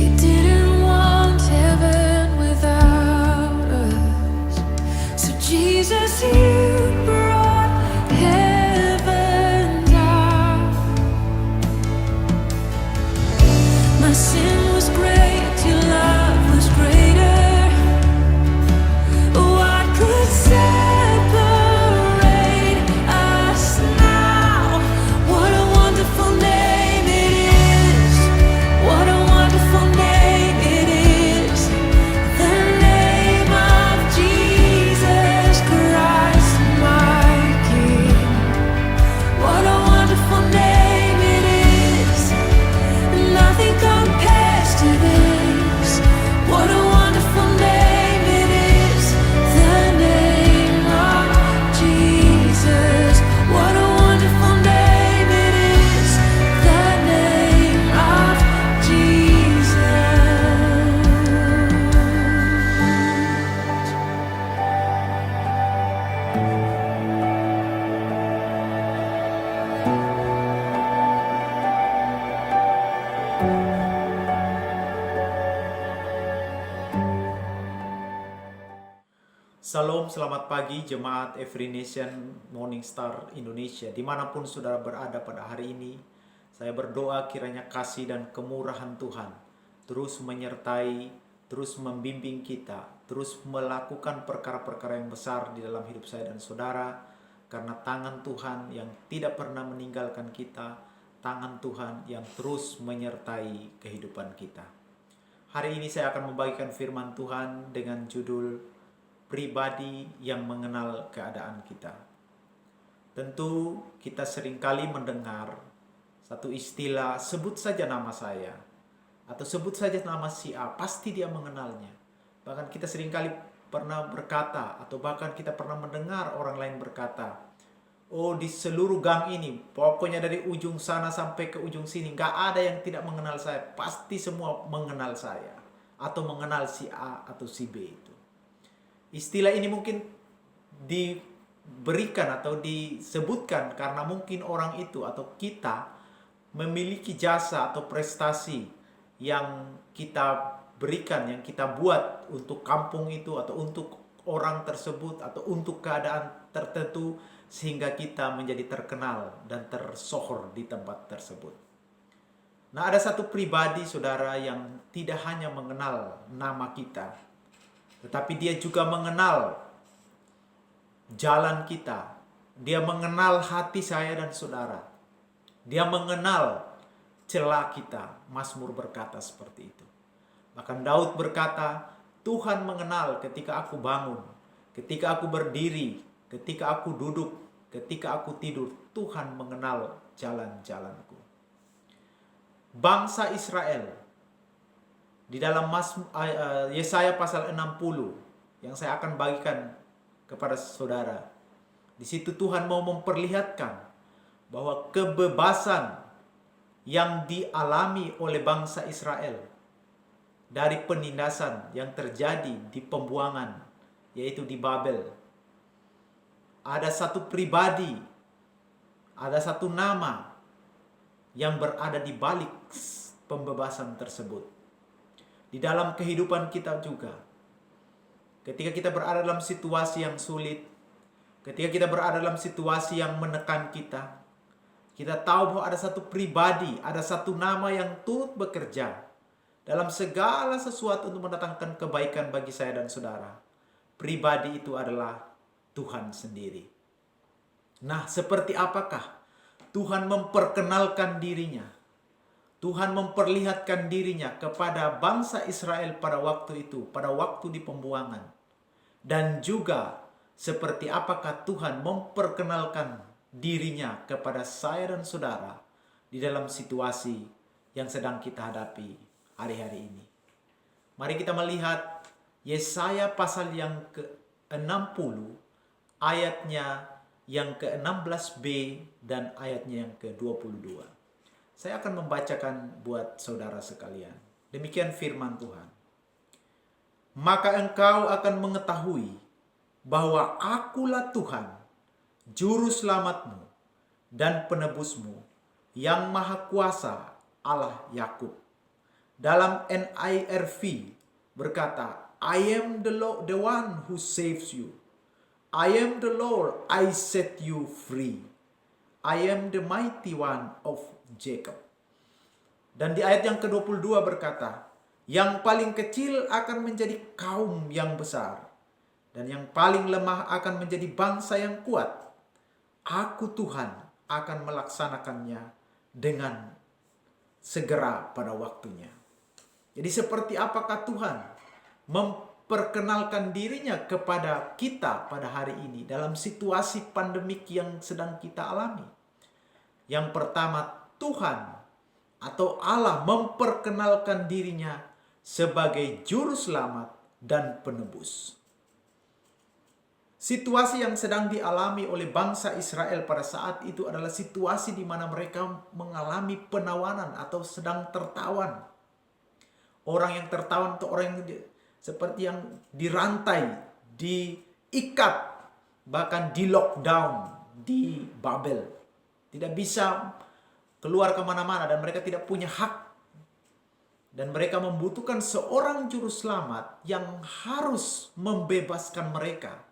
You didn't want heaven without us. So Jesus, you brought heaven down. My sin was great, your love was greater. What could separate us now? What a wonderful name it is. What a wonderful name it is. The name of Jesus Christ, my King. What a wonderful name it is. Nothing compares to this. What a wonderful name it is. The name of Jesus. What a wonderful name it is. The name of Salam, selamat pagi Jemaat Every Nation Morning Star Indonesia. Dimanapun saudara berada pada hari ini, saya berdoa kiranya kasih dan kemurahan Tuhan terus menyertai, terus membimbing kita, terus melakukan perkara-perkara yang besar di dalam hidup saya dan saudara. Karena tangan Tuhan yang tidak pernah meninggalkan kita, tangan Tuhan yang terus menyertai kehidupan kita. Hari ini saya akan membagikan firman Tuhan dengan judul pribadi yang mengenal keadaan kita. Tentu kita seringkali mendengar satu istilah, sebut saja nama saya, atau sebut saja nama si A, pasti dia mengenalnya. Bahkan kita seringkali pernah berkata, atau bahkan kita pernah mendengar orang lain berkata, oh di seluruh gang ini, pokoknya dari ujung sana sampai ke ujung sini, gak ada yang tidak mengenal saya, pasti semua mengenal saya, atau mengenal si A atau si B itu. Istilah ini mungkin diberikan atau disebutkan karena mungkin orang itu atau kita memiliki jasa atau prestasi yang kita berikan, yang kita buat untuk kampung itu atau untuk orang tersebut atau untuk keadaan tertentu sehingga kita menjadi terkenal dan tersohor di tempat tersebut. Nah, ada satu pribadi saudara yang tidak hanya mengenal nama kita, tetapi dia juga mengenal jalan kita. Dia mengenal hati saya dan saudara. Dia mengenal celah kita. Mazmur berkata seperti itu. Bahkan Daud berkata, Tuhan mengenal ketika aku bangun, ketika aku berdiri, ketika aku duduk, ketika aku tidur. Tuhan mengenal jalan-jalanku. Bangsa Israel di dalam Yesaya pasal 60 yang saya akan bagikan kepada saudara. Di situ Tuhan mau memperlihatkan bahwa kebebasan yang dialami oleh bangsa Israel dari penindasan yang terjadi di pembuangan, yaitu di Babel. Ada satu pribadi, ada satu nama yang berada di balik pembebasan tersebut. Di dalam kehidupan kita juga, ketika kita berada dalam situasi yang sulit, ketika kita berada dalam situasi yang menekan kita, kita tahu bahwa ada satu pribadi, ada satu nama yang turut bekerja dalam segala sesuatu untuk mendatangkan kebaikan bagi saya dan saudara. Pribadi itu adalah Tuhan sendiri. Nah, seperti apakah Tuhan memperkenalkan dirinya? Tuhan memperlihatkan dirinya kepada bangsa Israel pada waktu itu, pada waktu di pembuangan. Dan juga seperti apakah Tuhan memperkenalkan dirinya kepada saya dan saudara di dalam situasi yang sedang kita hadapi hari-hari ini. Mari kita melihat Yesaya pasal yang ke-60, ayatnya yang ke-16b dan ayatnya yang ke-22. Saya akan membacakan buat saudara sekalian. Demikian firman Tuhan. Maka engkau akan mengetahui bahwa akulah Tuhan, juru selamatmu dan penebusmu, yang maha kuasa, Allah Yakub. Dalam NIRV berkata, I am the one who saves you. I am the Lord, I set you free. I am the mighty one of Jacob. Dan di ayat yang ke-22 berkata, yang paling kecil akan menjadi kaum yang besar, dan yang paling lemah akan menjadi bangsa yang kuat. Aku Tuhan akan melaksanakannya dengan segera pada waktunya. Jadi seperti apakah Tuhan memperkenalkan dirinya kepada kita pada hari ini dalam situasi pandemik yang sedang kita alami? Yang pertama, Tuhan atau Allah memperkenalkan dirinya sebagai juru selamat dan penebus. Situasi yang sedang dialami oleh bangsa Israel pada saat itu adalah situasi di mana mereka mengalami penawanan atau sedang tertawan. Orang yang tertawan itu orang yang seperti yang dirantai, diikat, bahkan di lockdown di Babel. Tidak bisa keluar kemana-mana dan mereka tidak punya hak. Dan mereka membutuhkan seorang juru selamat yang harus membebaskan mereka.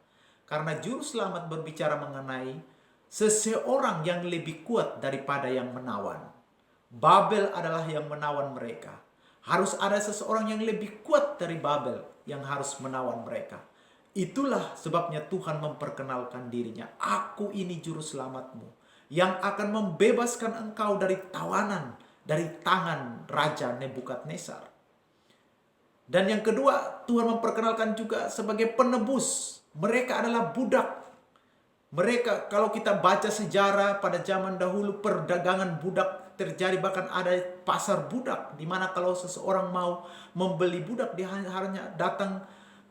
Karena juru selamat berbicara mengenai seseorang yang lebih kuat daripada yang menawan. Babel adalah yang menawan mereka. Harus ada seseorang yang lebih kuat dari Babel yang harus menawan mereka. Itulah sebabnya Tuhan memperkenalkan dirinya. Aku ini juru selamatmu yang akan membebaskan engkau dari tawanan, dari tangan Raja Nebukadnezar. Dan yang kedua, Tuhan memperkenalkan juga sebagai penebus. Mereka adalah budak. Mereka, kalau kita baca sejarah pada zaman dahulu, perdagangan budak terjadi, bahkan ada pasar budak, di mana kalau seseorang mau membeli budak, dia hanya datang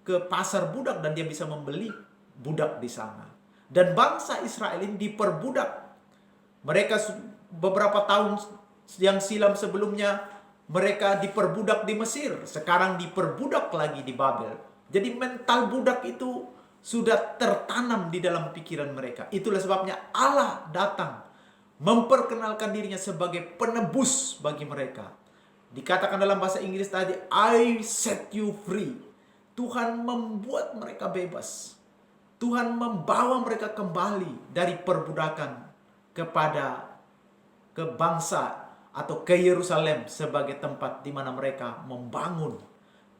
ke pasar budak dan dia bisa membeli budak di sana. Dan bangsa Israel ini diperbudak. Mereka beberapa tahun yang silam sebelumnya mereka diperbudak di Mesir, sekarang diperbudak lagi di Babel. Jadi mental budak itu sudah tertanam di dalam pikiran mereka. Itulah sebabnya Allah datang memperkenalkan dirinya sebagai penebus bagi mereka. Dikatakan dalam bahasa Inggris tadi, I set you free. Tuhan membuat mereka bebas. Tuhan membawa mereka kembali dari perbudakan ke bangsa atau ke Yerusalem sebagai tempat di mana mereka membangun,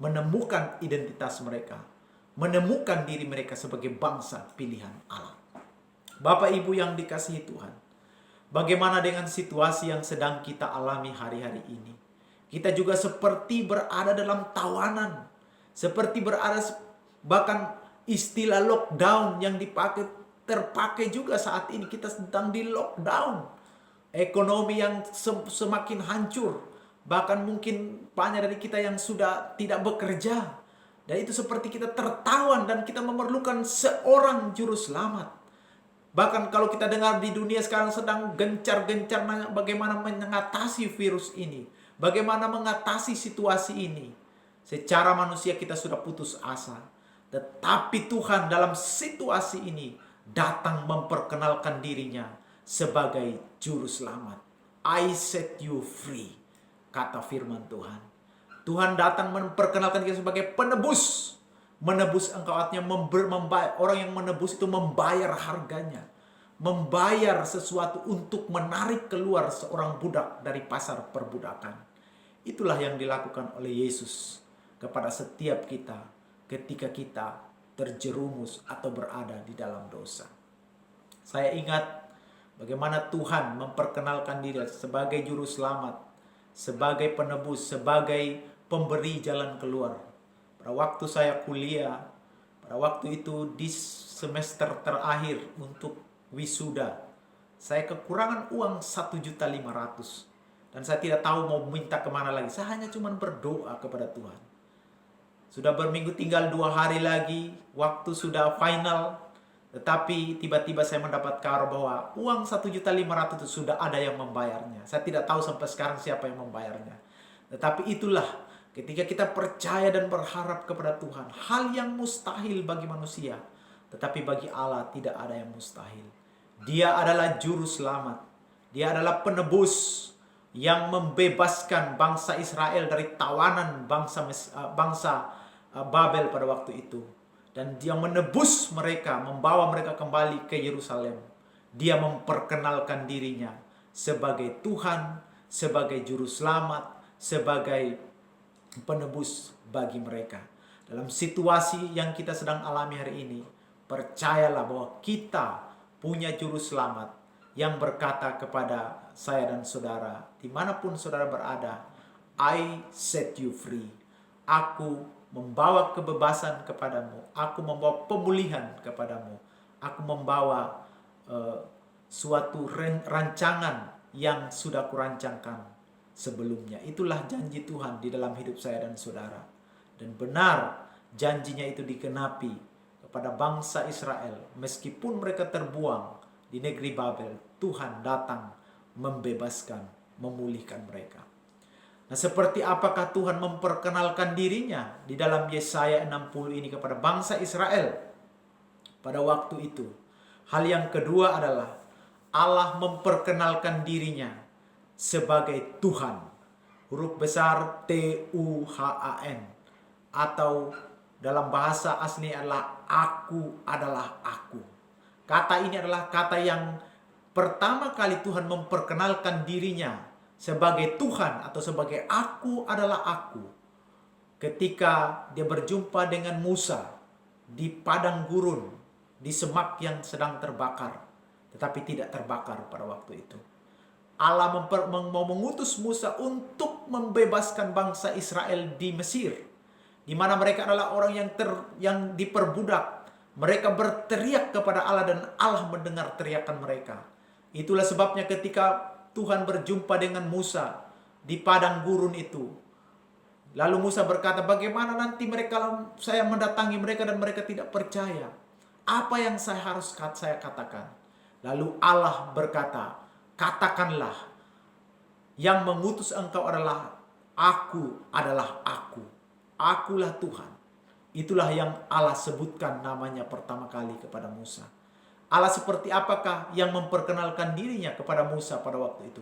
menemukan identitas mereka, menemukan diri mereka sebagai bangsa pilihan Allah. Bapak Ibu yang dikasihi Tuhan, bagaimana dengan situasi yang sedang kita alami hari-hari ini? Kita juga seperti berada dalam tawanan, seperti berada, bahkan istilah lockdown yang terpakai juga saat ini. Kita sedang di lockdown. Ekonomi yang semakin hancur. Bahkan mungkin banyak dari kita yang sudah tidak bekerja. Dan itu seperti kita tertawan dan kita memerlukan seorang juru selamat. Bahkan kalau kita dengar di dunia sekarang sedang gencar-gencar bagaimana mengatasi virus ini. Bagaimana mengatasi situasi ini. Secara manusia kita sudah putus asa. Tetapi Tuhan dalam situasi ini datang memperkenalkan dirinya sebagai juru selamat. I set you free, kata firman Tuhan. Tuhan datang memperkenalkan diri sebagai penebus. Menebus engkau artinya orang yang menebus itu membayar harganya. Membayar sesuatu untuk menarik keluar seorang budak dari pasar perbudakan. Itulah yang dilakukan oleh Yesus kepada setiap kita ketika kita terjerumus atau berada di dalam dosa. Saya ingat bagaimana Tuhan memperkenalkan diri sebagai juru selamat, sebagai penebus, sebagai pemberi jalan keluar. Pada waktu saya kuliah, pada waktu itu di semester terakhir untuk wisuda, saya kekurangan uang 1.500.000 dan saya tidak tahu mau minta kemana lagi. Saya hanya cuma berdoa kepada Tuhan. Sudah berminggu, tinggal 2 hari lagi, waktu sudah final, tetapi tiba-tiba saya mendapat kabar bahwa uang 1.500.000 itu sudah ada yang membayarnya. Saya tidak tahu sampai sekarang siapa yang membayarnya. Tetapi itulah ketika kita percaya dan berharap kepada Tuhan, hal yang mustahil bagi manusia Tetapi bagi Allah tidak ada yang mustahil. Dia adalah juru selamat. Dia adalah penebus yang membebaskan bangsa Israel dari tawanan bangsa Babel pada waktu itu. Dan dia menebus mereka, membawa mereka kembali ke Yerusalem. Dia memperkenalkan dirinya sebagai Tuhan, sebagai juru selamat, sebagai penebus bagi mereka. Dalam situasi yang kita sedang alami hari ini, percayalah bahwa kita punya juru selamat yang berkata kepada saya dan saudara, dimanapun saudara berada, I set you free. Aku membawa kebebasan kepadamu. Aku membawa pemulihan kepadamu. Aku membawa suatu rancangan yang sudah kurancangkan sebelumnya. Itulah janji Tuhan di dalam hidup saya dan saudara. Dan benar janjinya itu digenapi kepada bangsa Israel. Meskipun mereka terbuang di negeri Babel, Tuhan datang membebaskan, memulihkan mereka. Nah, seperti apakah Tuhan memperkenalkan dirinya di dalam Yesaya 60 ini kepada bangsa Israel pada waktu itu? Hal yang kedua adalah Allah memperkenalkan dirinya sebagai Tuhan. Huruf besar Tuhan, atau dalam bahasa asli adalah Aku adalah Aku. Kata ini adalah kata yang pertama kali Tuhan memperkenalkan dirinya sebagai Tuhan atau sebagai Aku adalah Aku. Ketika dia berjumpa dengan Musa di padang gurun, di semak yang sedang terbakar, tetapi tidak terbakar pada waktu itu. Allah mau mengutus Musa untuk membebaskan bangsa Israel di Mesir, di mana mereka adalah orang yang diperbudak. Mereka berteriak kepada Allah dan Allah mendengar teriakan mereka. Itulah sebabnya ketika Tuhan berjumpa dengan Musa di padang gurun itu, lalu Musa berkata, bagaimana nanti saya mendatangi mereka dan mereka tidak percaya? Apa yang saya katakan? Lalu Allah berkata, katakanlah, yang mengutus engkau adalah Aku adalah Aku. Akulah Tuhan. Itulah yang Allah sebutkan namanya pertama kali kepada Musa. Allah seperti apakah yang memperkenalkan dirinya kepada Musa pada waktu itu?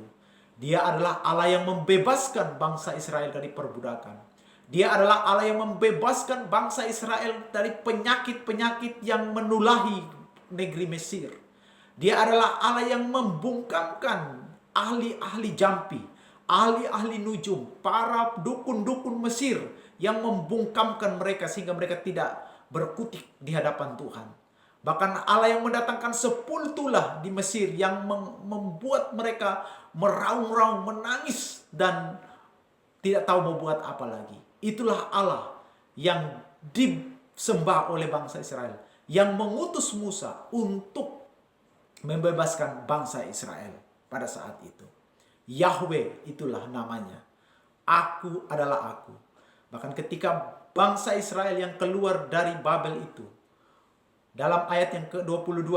Dia adalah Allah yang membebaskan bangsa Israel dari perbudakan. Dia adalah Allah yang membebaskan bangsa Israel dari penyakit-penyakit yang menulahi negeri Mesir. Dia adalah Allah yang membungkamkan ahli-ahli jampi, ahli-ahli nujum, para dukun-dukun Mesir yang membungkamkan mereka sehingga mereka tidak berkutik di hadapan Tuhan. Bahkan Allah yang mendatangkan 10 tulah di Mesir yang membuat mereka meraung-raung, menangis dan tidak tahu mau buat apa lagi. Itulah Allah yang disembah oleh bangsa Israel, yang mengutus Musa untuk membebaskan bangsa Israel pada saat itu. Yahweh itulah namanya. Aku adalah Aku. Bahkan ketika bangsa Israel yang keluar dari Babel itu, dalam ayat yang ke-22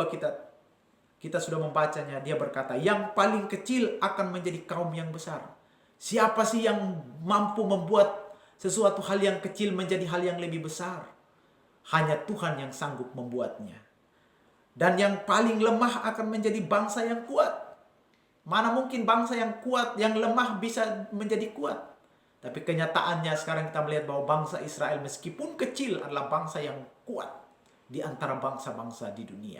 kita sudah membacanya, dia berkata, yang paling kecil akan menjadi kaum yang besar. Siapa sih yang mampu membuat sesuatu hal yang kecil menjadi hal yang lebih besar? Hanya Tuhan yang sanggup membuatnya. Dan yang paling lemah akan menjadi bangsa yang kuat. Mana mungkin bangsa yang kuat, yang lemah bisa menjadi kuat? Tapi kenyataannya sekarang kita melihat bahwa bangsa Israel meskipun kecil adalah bangsa yang kuat di antara bangsa-bangsa di dunia.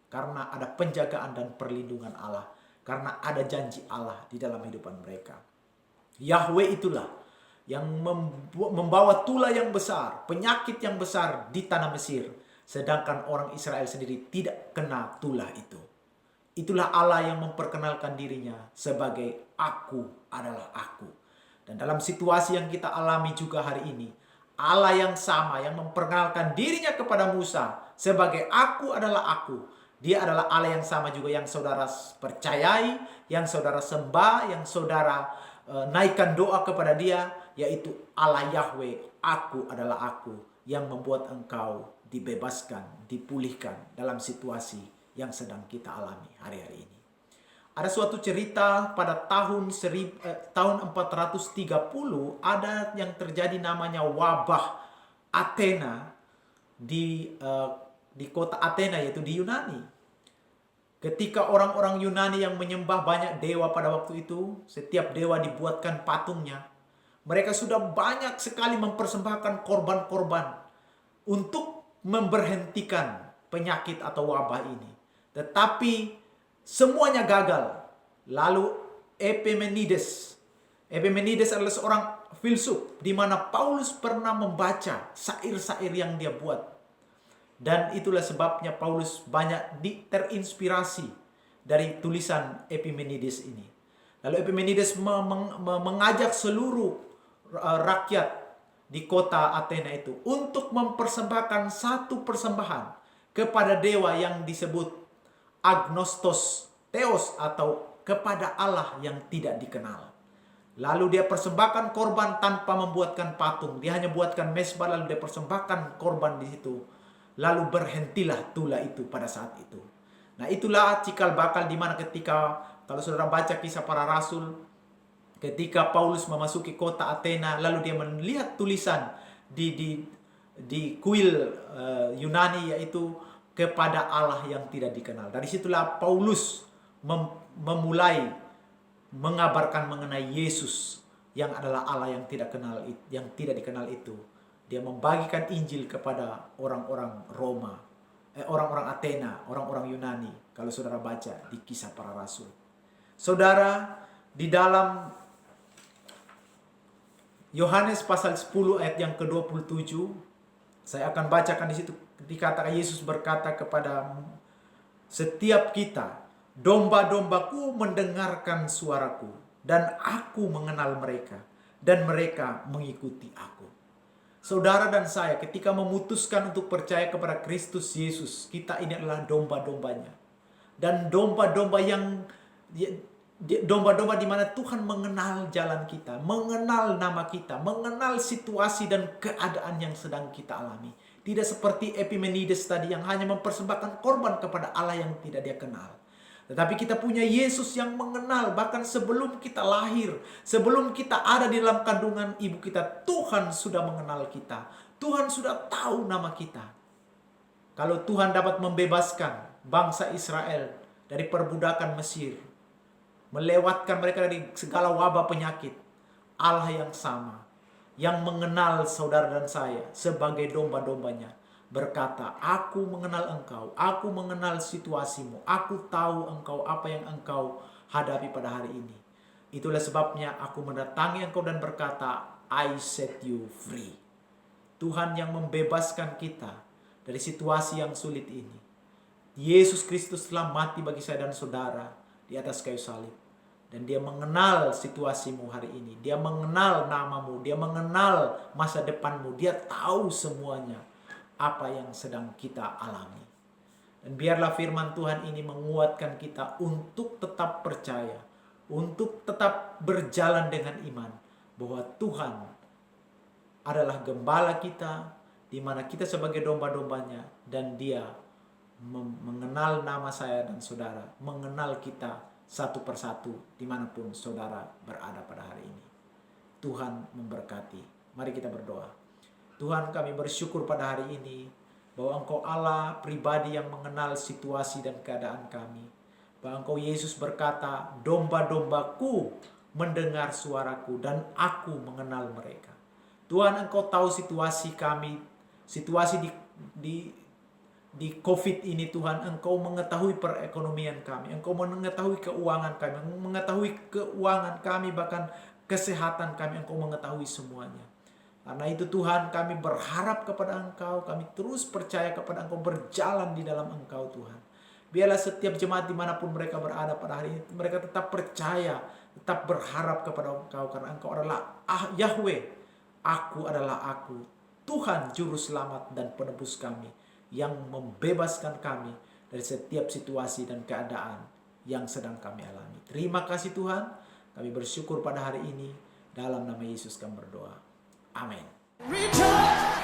Karena ada penjagaan dan perlindungan Allah. Karena ada janji Allah di dalam kehidupan mereka. Yahweh itulah yang membawa tulah yang besar, penyakit yang besar di tanah Mesir. Sedangkan orang Israel sendiri tidak kena tulah itu. Itulah Allah yang memperkenalkan dirinya sebagai Aku adalah Aku. Dan dalam situasi yang kita alami juga hari ini, Allah yang sama yang memperkenalkan dirinya kepada Musa sebagai Aku adalah Aku. Dia adalah Allah yang sama juga yang saudara percayai, yang saudara sembah, yang saudara naikkan doa kepada dia, yaitu Allah Yahweh, Aku adalah Aku, yang membuat engkau dibebaskan, dipulihkan dalam situasi yang sedang kita alami hari-hari ini. Ada suatu cerita pada tahun 430 ada yang terjadi namanya wabah Athena di di kota Athena, yaitu di Yunani. Ketika orang-orang Yunani yang menyembah banyak dewa pada waktu itu, setiap dewa dibuatkan patungnya. Mereka sudah banyak sekali mempersembahkan korban-korban untuk memberhentikan penyakit atau wabah ini. Tetapi semuanya gagal. Lalu Epimenides adalah seorang filsuf di mana Paulus pernah membaca syair-syair yang dia buat. Dan itulah sebabnya Paulus banyak terinspirasi dari tulisan Epimenides ini. Lalu Epimenides mengajak seluruh rakyat di kota Athena itu untuk mempersembahkan satu persembahan kepada dewa yang disebut Agnostos Theos, atau kepada Allah yang tidak dikenal. Lalu dia persembahkan korban tanpa membuatkan patung. Dia hanya buatkan mezbah, lalu dia persembahkan korban di situ. Lalu berhentilah tula itu pada saat itu. Nah, itulah cikal bakal di mana ketika, kalau saudara baca Kisah Para Rasul, ketika Paulus memasuki kota Athena, lalu dia melihat tulisan di kuil Yunani, yaitu kepada Allah yang tidak dikenal. Dari situlah Paulus memulai mengabarkan mengenai Yesus yang adalah Allah yang tidak dikenal itu. Dia membagikan Injil kepada orang-orang Roma, orang-orang Athena, orang-orang Yunani. Kalau saudara baca di Kisah Para Rasul. Saudara, di dalam Yohanes pasal 10 ayat yang ke-27, saya akan bacakan di situ. Dikatakan Yesus berkata kepada setiap kita, domba-dombaku mendengarkan suaraku, dan aku mengenal mereka, dan mereka mengikuti aku. Saudara dan saya, ketika memutuskan untuk percaya kepada Kristus Yesus, kita ini adalah domba-dombanya. Dan domba-domba di mana Tuhan mengenal jalan kita, mengenal nama kita, mengenal situasi dan keadaan yang sedang kita alami. Tidak seperti Epimenides tadi yang hanya mempersembahkan korban kepada Allah yang tidak dia kenal. Tetapi kita punya Yesus yang mengenal, bahkan sebelum kita lahir, sebelum kita ada di dalam kandungan ibu kita, Tuhan sudah mengenal kita. Tuhan sudah tahu nama kita. Kalau Tuhan dapat membebaskan bangsa Israel dari perbudakan Mesir, melewatkan mereka dari segala wabah penyakit, Allah yang sama, yang mengenal saudara dan saya sebagai domba-dombanya, berkata, aku mengenal engkau, aku mengenal situasimu, aku tahu engkau apa yang engkau hadapi pada hari ini. Itulah sebabnya aku mendatangi engkau dan berkata, I set you free. Tuhan yang membebaskan kita dari situasi yang sulit ini. Yesus Kristus telah mati bagi saya dan saudara di atas kayu salib. Dan dia mengenal situasimu hari ini. Dia mengenal namamu, dia mengenal masa depanmu, dia tahu semuanya apa yang sedang kita alami. Dan biarlah firman Tuhan ini menguatkan kita untuk tetap percaya, untuk tetap berjalan dengan iman, bahwa Tuhan adalah gembala kita, di mana kita sebagai domba-dombanya, dan dia mengenal nama saya dan saudara, mengenal kita satu persatu dimanapun saudara berada pada hari ini. Tuhan memberkati. Mari kita berdoa. Tuhan, kami bersyukur pada hari ini bahwa Engkau Allah pribadi yang mengenal situasi dan keadaan kami. Bahwa Engkau Yesus berkata, domba-dombaku mendengar suaraku dan aku mengenal mereka. Tuhan, Engkau tahu situasi kami, situasi di COVID ini Tuhan. Engkau mengetahui perekonomian kami, Engkau mengetahui keuangan kami, bahkan kesehatan kami, Engkau mengetahui semuanya. Karena itu Tuhan, kami berharap kepada Engkau, kami terus percaya kepada Engkau, berjalan di dalam Engkau Tuhan. Biarlah setiap jemaat dimanapun mereka berada pada hari ini, mereka tetap percaya, tetap berharap kepada Engkau, karena Engkau adalah Yahweh, aku adalah aku, Tuhan Juru Selamat dan Penebus kami, yang membebaskan kami dari setiap situasi dan keadaan yang sedang kami alami. Terima kasih Tuhan, kami bersyukur pada hari ini, dalam nama Yesus kami berdoa. Amin. Rejoice!